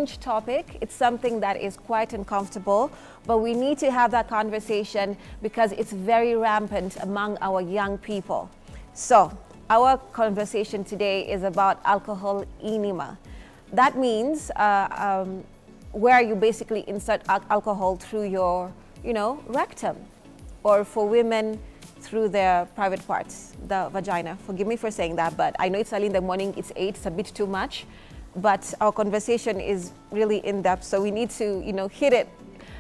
huge topic. It's something that is quite uncomfortable, but we need to have that conversation because it's very rampant among our young people. So our conversation today is about alcohol enema. That means where you basically insert alcohol through your, rectum, or for women through their private parts, the vagina. Forgive me for saying that, but I know it's early in the morning, it's 8, it's a bit too much, but our conversation is really in-depth, so we need to, hit it,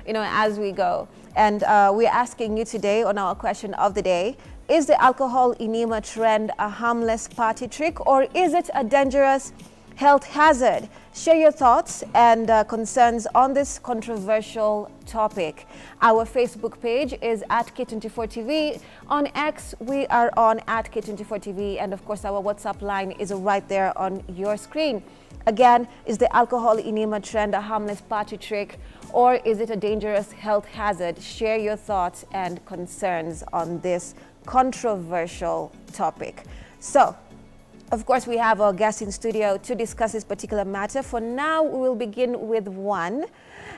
as we go. And we're asking you today on our question of the day, is the alcohol enema trend a harmless party trick, or is it a dangerous health hazard? Share your thoughts and concerns on this controversial topic. Our Facebook page is at K24TV. On X, we are on at K24TV. And of course, our WhatsApp line is right there on your screen. Again, is the alcohol enema trend a harmless party trick, or is it a dangerous health hazard? Share your thoughts and concerns on this controversial topic. So, of course, we have our guest in studio to discuss this particular matter. For now, we will begin with one.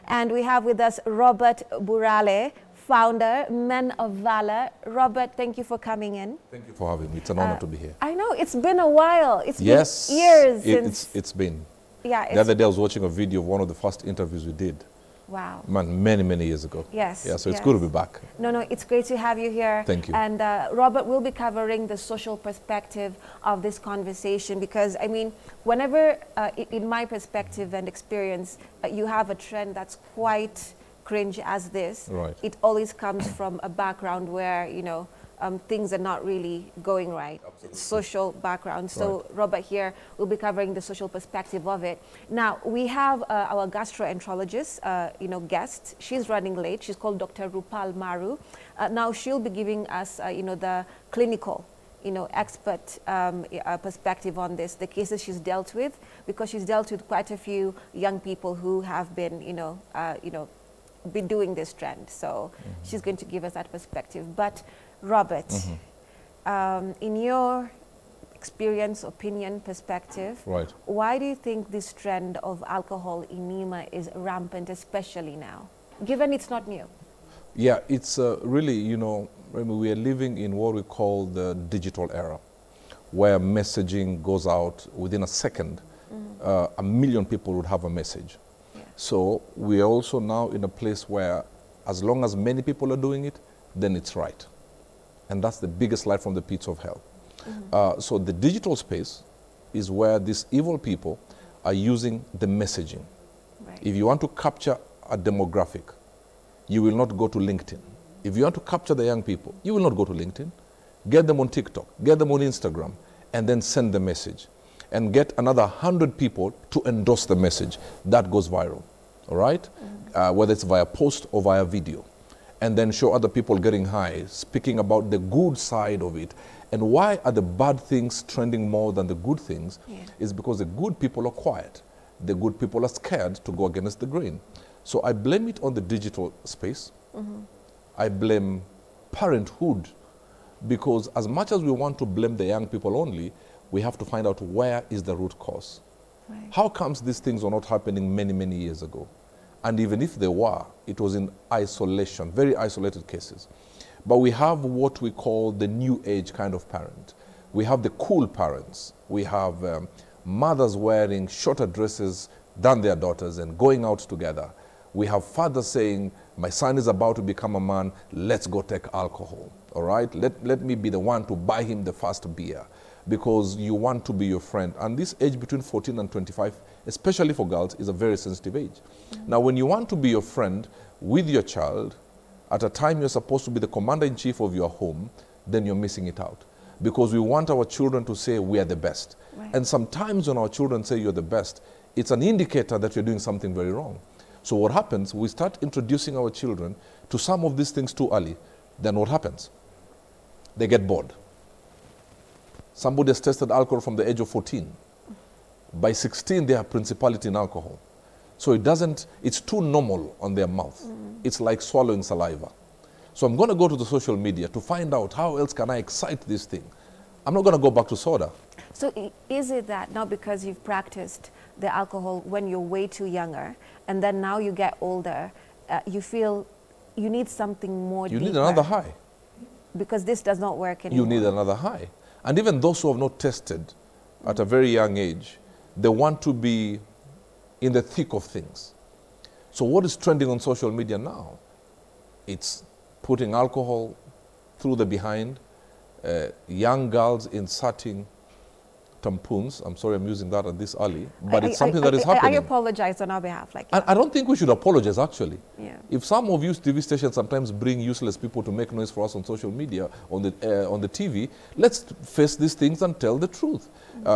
And we have with us Robert Burale, founder, Men of Valor. Robert, thank you for coming in. Thank you for having me. It's an honor to be here. I know, it's been a while. It's been years since... It's been. Yeah, the other day I was watching a video of one of the first interviews we did. Wow. Man, many years ago. Yes. Yeah, so it's good to be back. No, it's great to have you here. Thank you. And Robert will be covering the social perspective of this conversation because, I mean, whenever, in my perspective and experience, you have a trend that's quite cringe as this, right. It always comes from a background where, things are not really going right. Absolutely. Social background. So right. Robert here will be covering the social perspective of it. Now, we have our gastroenterologist, guest. She's running late. She's called Dr. Rupal Maru. Now, she'll be giving us, the clinical, expert perspective on this, the cases she's dealt with, because she's dealt with quite a few young people who have been, been doing this trend. So she's going to give us that perspective. But Robert, in your experience, opinion, perspective, right. Why do you think this trend of alcohol enema is rampant, especially now, given it's not new? Yeah, it's really, Remmy, we are living in what we call the digital era, where messaging goes out within a second. 1 million people would have a message. Yeah. So we are also now in a place where as long as many people are doing it, then it's right. And that's the biggest light from the pits of hell. So the digital space is where these evil people are using the messaging. Right. If you want to capture a demographic, you will not go to LinkedIn. If you want to capture the young people, you will not go to LinkedIn. Get them on TikTok, get them on Instagram, and then send the message. And get another 100 people to endorse the message. That goes viral, all right? Whether it's via post or via video. And then show other people getting high, speaking about the good side of it. And why are the bad things trending more than the good things? Yeah. Is because the good people are quiet. The good people are scared to go against the grain. So I blame it on the digital space. I blame parenthood, because as much as we want to blame the young people only, we have to find out where is the root cause. Right. How comes these things are not happening many years ago? And even if they were, it was in isolation, very isolated cases. But we have what we call the new age kind of parent. We have the cool parents. We have mothers wearing shorter dresses than their daughters and going out together. We have fathers saying, my son is about to become a man, let's go take alcohol, all right? Let me be the one to buy him the first beer, because you want to be your friend. And this age between 14 and 25, especially for girls, is a very sensitive age. Now, when you want to be your friend with your child, at a time you're supposed to be the commander-in-chief of your home, then you're missing it out. Because we want our children to say we are the best. Right. And sometimes when our children say you're the best, it's an indicator that you're doing something very wrong. So what happens, we start introducing our children to some of these things too early. Then what happens? They get bored. Somebody has tested alcohol from the age of 14. By 16, they have principality in alcohol. So it's too normal on their mouth. It's like swallowing saliva. So I'm going to go to the social media to find out how else can I excite this thing. I'm not going to go back to soda. So is it that now because you've practiced the alcohol when you're way too younger, and then now you get older, you feel you need something more You deeper. need another high. Because this does not work anymore. You need another high. And even those who have not tested at a very young age, they want to be in the thick of things. So what is trending on social media now? It's putting alcohol through the behind, young girls inserting tampons. I'm sorry I'm using that at this early, but it's something that is happening. I apologize on our behalf. I don't think we should apologize, actually. Yeah. If some of you TV stations sometimes bring useless people to make noise for us on social media, on the TV, let's face these things and tell the truth.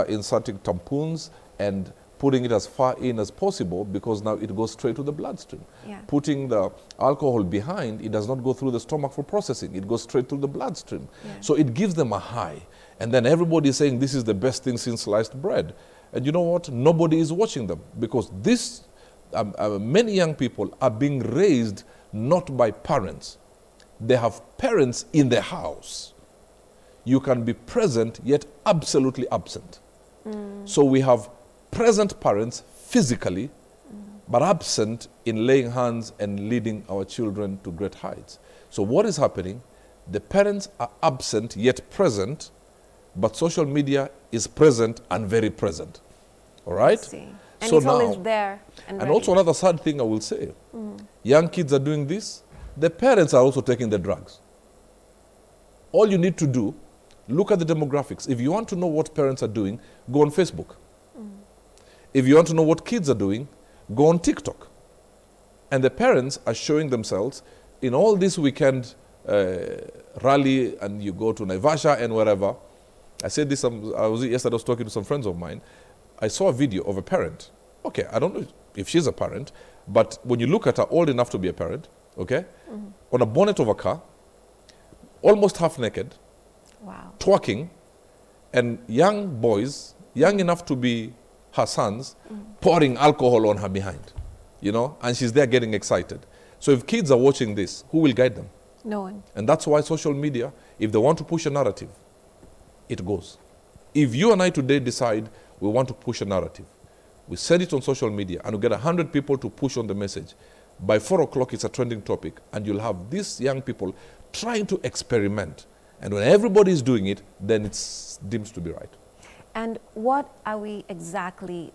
Inserting tampons and putting it as far in as possible, because now it goes straight to the bloodstream. Yeah. Putting the alcohol behind, it does not go through the stomach for processing. It goes straight to the bloodstream. Yeah. So it gives them a high. And then everybody is saying this is the best thing since sliced bread. And you know what? Nobody is watching them, because this, many young people are being raised not by parents. They have parents in the house. You can be present yet absolutely absent. So we have present parents physically, but absent in laying hands and leading our children to great heights. So what is happening? The parents are absent yet present, but social media is present and very present. All right? I see. And so it's now, always there. And also another sad thing I will say, young kids are doing this, the parents are also taking the drugs. All you need to do, look at the demographics. If you want to know what parents are doing, go on Facebook. If you want to know what kids are doing, go on TikTok. And the parents are showing themselves in all this weekend rally, and you go to Naivasha and wherever. I said this, yesterday I was talking to some friends of mine. I saw a video of a parent. Okay, I don't know if she's a parent, but when you look at her old enough to be a parent, okay, on a bonnet of a car, almost half naked, wow, twerking, and young boys, young enough to be her sons, pouring alcohol on her behind, you know, and she's there getting excited. So if kids are watching this, who will guide them? No one. And that's why social media, if they want to push a narrative, it goes. If you and I today decide we want to push a narrative, we send it on social media and we get 100 people to push on the message. By 4 o'clock, it's a trending topic, and you'll have these young people trying to experiment. And when everybody is doing it, then it deems to be right. And what are we exactly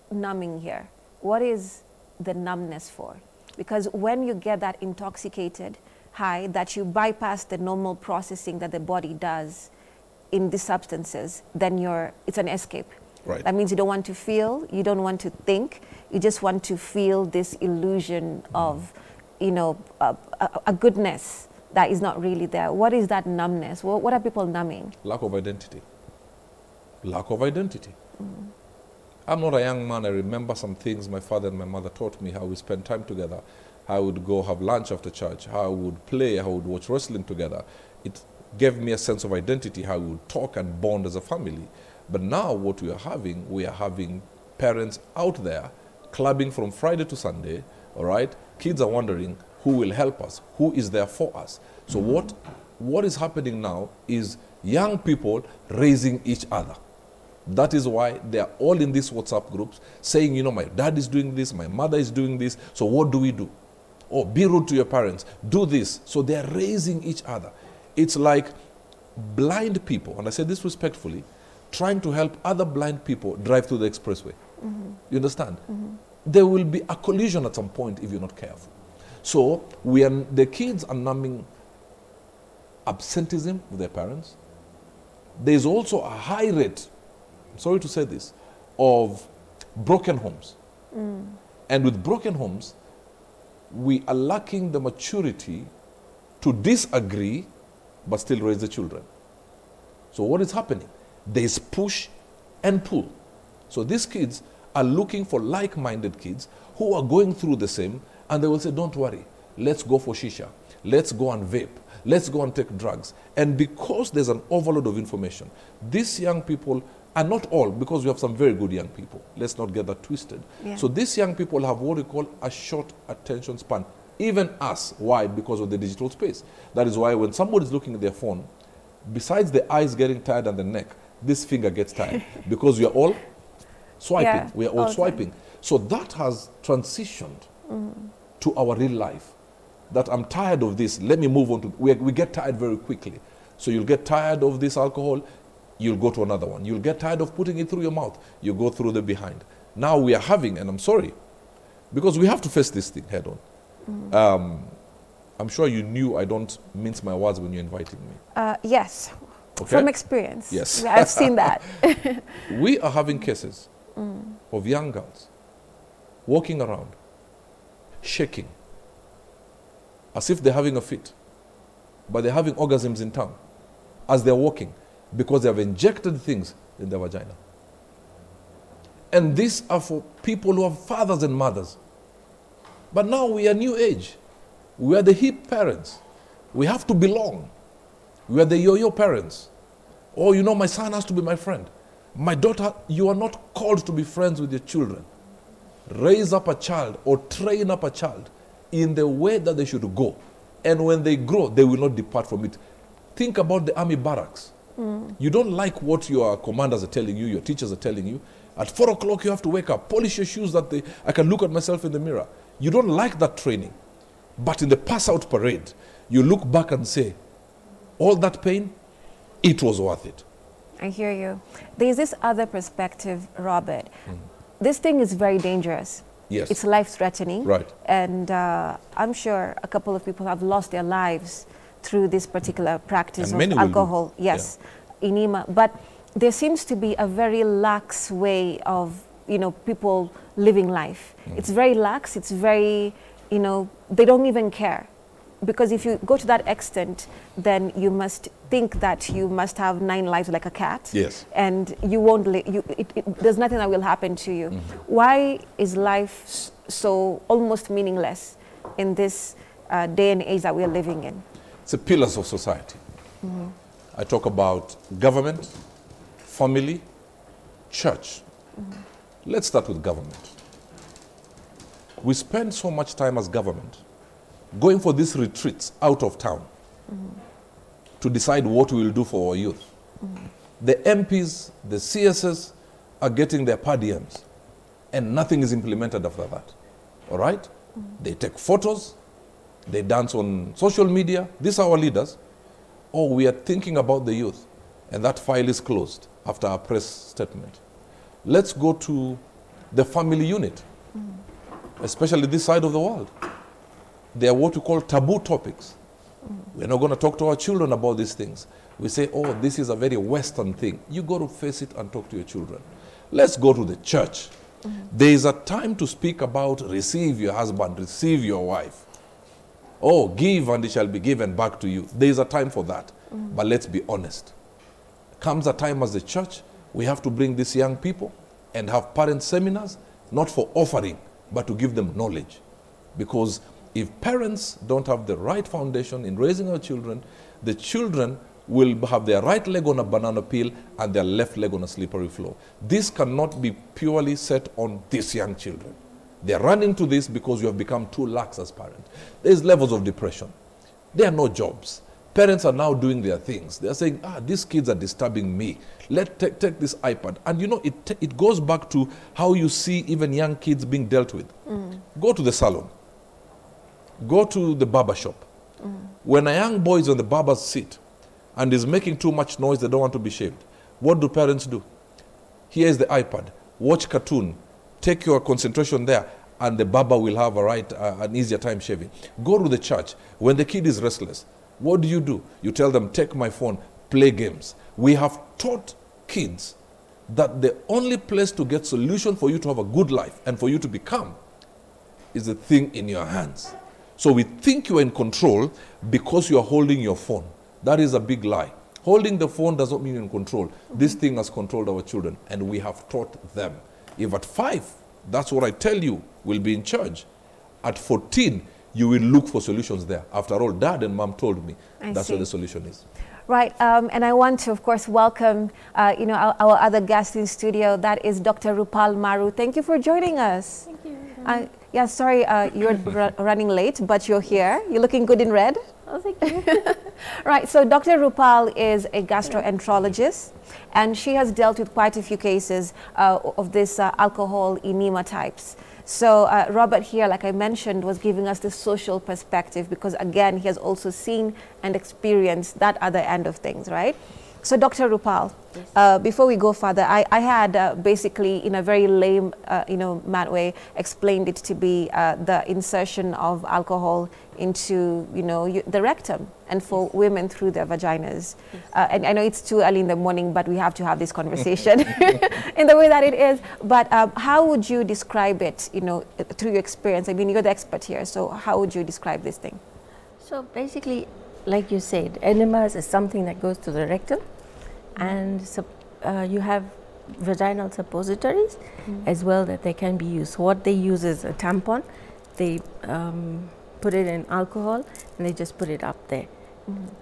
numbing here? What is the numbness for? Because when you get that intoxicated high, that you bypass the normal processing that the body does in these substances, then it's an escape. Right. That means you don't want to feel, you don't want to think, you just want to feel this illusion of, you know, a goodness that is not really there. What is that numbness? What are people numbing? Lack of identity. Lack of identity. I'm not a young man. I remember some things my father and my mother taught me, how we spent time together, how I would go have lunch after church, how I would play, how I would watch wrestling together. It gave me a sense of identity, how we would talk and bond as a family. But now what we are having parents out there clubbing from Friday to Sunday, all right? Kids are wondering who will help us, who is there for us. So what is happening now is young people raising each other. That is why they are all in these WhatsApp groups saying, you know, my dad is doing this, my mother is doing this, so what do we do? Oh, be rude to your parents, do this. So they are raising each other. It's like blind people, and I say this respectfully, trying to help other blind people drive through the expressway. You understand? There will be a collision at some point if you're not careful. So the kids are numbing absenteeism with their parents. There's also a high rate, sorry to say this, of broken homes. And with broken homes, we are lacking the maturity to disagree but still raise the children. So what is happening? There's push and pull. So these kids are looking for like-minded kids who are going through the same, and they will say, don't worry, let's go for shisha, let's go and vape, let's go and take drugs. And because there's an overload of information, these young people, and not all, because we have some very good young people, let's not get that twisted. Yeah. So these young people have what we call a short attention span. Even us. Why? Because of the digital space. That is why when somebody's looking at their phone, besides the eyes getting tired and the neck, this finger gets tired because we are all swiping. Yeah. We are all swiping. So that has transitioned to our real life. That I'm tired of this. Let me move on to. We get tired very quickly. So you'll get tired of this alcohol. You'll go to another one. You'll get tired of putting it through your mouth. You go through the behind. Now we are having, and I'm sorry, because we have to face this thing head on. I'm sure you knew I don't mince my words when you're inviting me. Yes, okay? From experience. Yes. I've seen that. We are having cases of young girls walking around, shaking, as if they're having a fit, but they're having orgasms in tongue as they're walking because they have injected things in their vagina. And these are for people who have fathers and mothers. But now we are new age. We are the hip parents. We have to belong. We are the yo-yo parents. Oh, you know, my son has to be my friend. My daughter, you are not called to be friends with your children. Raise up a child or train up a child in the way that they should go. And when they grow, they will not depart from it. Think about the army barracks. You don't like what your commanders are telling you, your teachers are telling you. At 4 o'clock, you have to wake up, polish your shoes that I can look at myself in the mirror. You don't like that training. But in the pass-out parade, you look back and say, all that pain, it was worth it. I hear you. There's this other perspective, Robert. This thing is very dangerous. Yes. It's life-threatening. Right. And I'm sure a couple of people have lost their lives through this particular practice And of alcohol. Yes, enema. But there seems to be a very lax way of, you know, people living life. It's very lax. It's very, you know, they don't even care. Because if you go to that extent, then you must think that you must have 9 lives like a cat. Yes. And you won't, there's nothing that will happen to you. Why is life so almost meaningless in this day and age that we're living in? It's the pillars of society. I talk about government, family, church. Let's start with government. We spend so much time as government going for these retreats out of town to decide what we will do for our youth. The MPs, the CSs are getting their per diems and nothing is implemented after that. All right? They take photos, they dance on social media. These are our leaders. Oh, we are thinking about the youth. And that file is closed after our press statement. Let's go to the family unit, especially this side of the world. They are what we call taboo topics. We're not going to talk to our children about these things. We say, oh, this is a very Western thing. You got to face it and talk to your children. Let's go to the church. There is a time to speak about receive your husband, receive your wife. Oh, give and it shall be given back to you. There is a time for that. But let's be honest. Comes a time as the church, we have to bring these young people and have parent seminars, not for offering, but to give them knowledge. Because if parents don't have the right foundation in raising our children, the children will have their right leg on a banana peel and their left leg on a slippery floor. This cannot be purely set on these young children. They're running to this because you have become too lax as parents. There's levels of depression. There are no jobs. Parents are now doing their things. They're saying, these kids are disturbing me. Let's take this iPad. And you know, it goes back to how you see even young kids being dealt with. Go to the salon. Go to the barber shop. When a young boy is on the barber's seat and is making too much noise, they don't want to be shaved. What do parents do? Here is the iPad. Watch cartoon. Take your concentration there, and the barber will have an easier time shaving. Go to the church. When the kid is restless, what do? You tell them, take my phone, play games. We have taught kids that the only place to get solution for you to have a good life and for you to become is the thing in your hands. So we think you are in control because you are holding your phone. That is a big lie. Holding the phone does not mean you're in control. This thing has controlled our children, and we have taught them. If at 5, that's what I tell you, will be in charge. At 14, you will look for solutions there. After all, Dad and Mom told me that's where the solution is. Right, and I want to, of course, welcome, our other guest in studio. That is Dr. Rupal Maru. Thank you for joining us. Thank you. Yeah, sorry, you're running late, but you're here. You're looking good in red. Oh, thank you. Right, so Dr. Rupal is a gastroenterologist, and she has dealt with quite a few cases of this alcohol enema types. So Robert here, like I mentioned, was giving us the social perspective because, again, he has also seen and experienced that other end of things, right? So Dr. Rupal, yes. Before we go further, I had basically, in a very lame, mad way, explained it to be the insertion of alcohol into, the rectum and for yes. women through their vaginas. Yes. And I know it's too early in the morning, but we have to have this conversation in the way that it is. But how would you describe it, through your experience? I mean, you're the expert here, so how would you describe this thing? So basically, like you said, enemas is something that goes to the rectum. And you have vaginal suppositories as well that they can be used. What they use is a tampon. They put it in alcohol and they just put it up there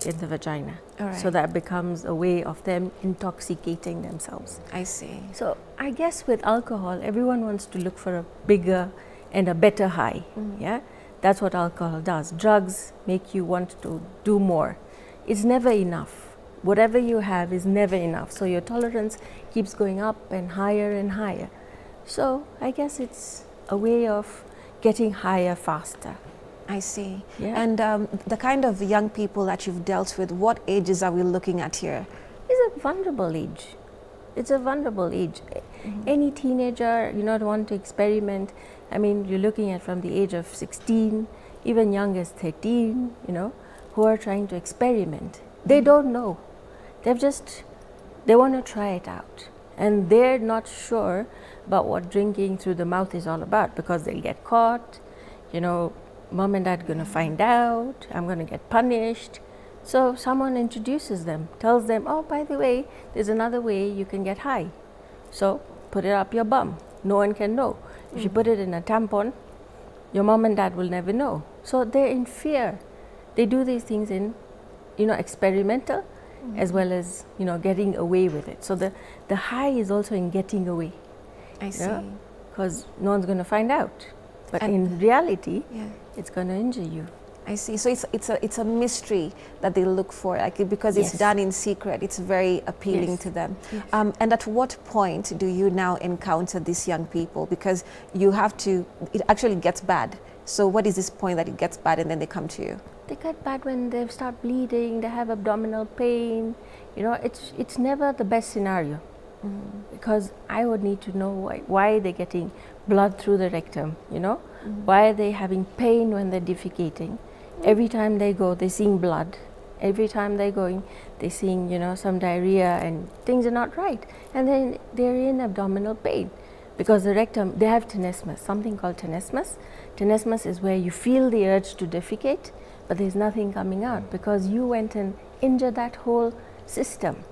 in the vagina. Right. So that becomes a way of them intoxicating themselves. I see. So I guess with alcohol, everyone wants to look for a bigger and a better high. Yeah, that's what alcohol does. Drugs make you want to do more. It's never enough. Whatever you have is never enough. So your tolerance keeps going up and higher and higher. So I guess it's a way of getting higher faster. I see. Yeah. And the kind of young people that you've dealt with, what ages are we looking at here? It's a vulnerable age. It's a vulnerable age. Any teenager, want to experiment. I mean, you're looking at from the age of 16, even young as 13, who are trying to experiment. They don't know. They want to try it out. And they're not sure about what drinking through the mouth is all about because they'll get caught, mom and dad are going to find out, I'm going to get punished. So someone introduces them, tells them, oh, by the way, there's another way you can get high. So put it up your bum. No one can know. If you put it in a tampon, your mom and dad will never know. So they're in fear. They do these things in, experimental, as well as, getting away with it. So the high is also in getting away. I see. Because no one's going to find out. But in reality, it's going to injure you. I see. So it's a mystery that they look for, because it's done in secret. It's very appealing to them. Yes. And at what point do you now encounter these young people? Because it actually gets bad. So what is this point that it gets bad and then they come to you? They get bad when they start bleeding, they have abdominal pain. It's never the best scenario. Because I would need to know why they're getting blood through the rectum, Why are they having pain when they're defecating? Every time they go, they're seeing blood. Every time they're going, they're seeing, some diarrhea and things are not right. And then they're in abdominal pain. Because the rectum, they have tenesmus, something called tenesmus. Tenesmus is where you feel the urge to defecate, but there's nothing coming out because you went and injured that whole system.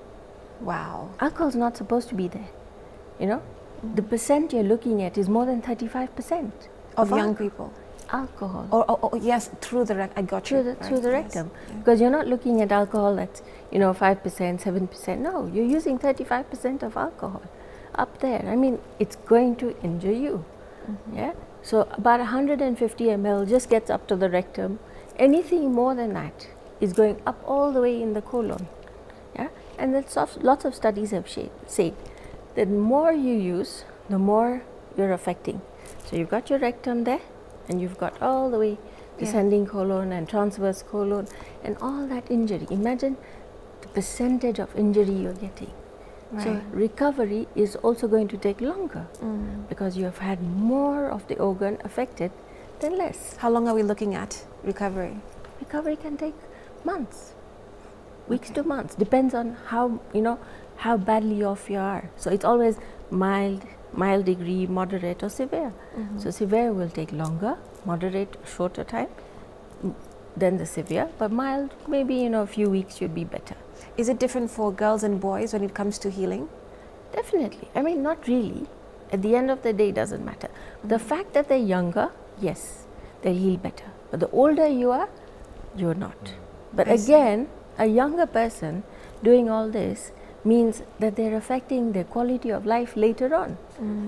Wow. Alcohol's not supposed to be there, The percent you're looking at is more than 35% of young people. Alcohol. Oh, yes, through the rectum. I got you. Through the rectum. Because you're not looking at alcohol that's, 5%, 7%. No, you're using 35% of alcohol up there. I mean, it's going to injure you. Yeah. So about 150 ml just gets up to the rectum. Anything more than that is going up all the way in the colon. Yeah. And then lots of studies have said that the more you use, the more you're affecting. So you've got your rectum there, and you've got all the way descending colon and transverse colon, and all that injury. Imagine the percentage of injury you're getting. Right. So recovery is also going to take longer because you have had more of the organ affected than less. How long are we looking at recovery? Recovery can take months, weeks to months. Depends on how badly off you are. So it's always mild degree, moderate or severe. So severe will take longer, moderate shorter time than the severe, but mild maybe a few weeks should be better. Is it different for girls and boys when it comes to healing? Definitely. I mean, not really. At the end of the day, it doesn't matter. The fact that they're younger, yes, they'll heal better. But the older you are, you're not. But again, a younger person doing all this means that they're affecting their quality of life later on.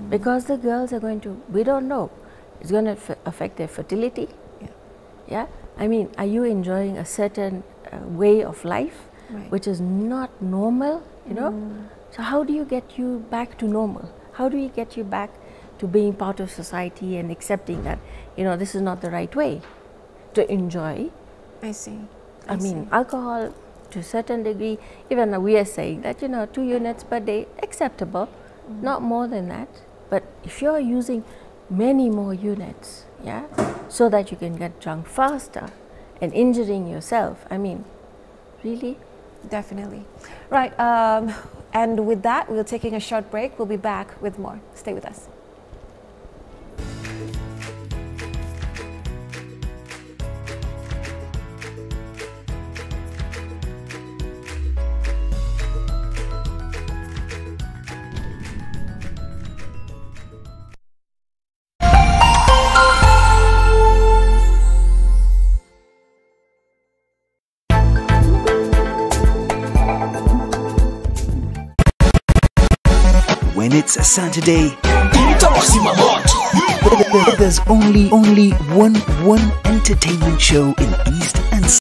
Because the girls are going to, we don't know, it's going to affect their fertility. Yeah, I mean, are you enjoying a certain way of life, Right. which is not normal, you know? So how do you get you back to normal? How do you get you back to being part of society and accepting that, you know, this is not the right way to enjoy? I see. I mean, alcohol to a certain degree, even we are saying that, you know, 2 units per day, acceptable, not more than that. But if you're using many more units, yeah, so that you can get drunk faster and injuring yourself, I mean, really? Definitely. Right. And with that, we're taking a short break. We'll be back with more. Stay with us. When it's a Saturday, there's only one entertainment show in East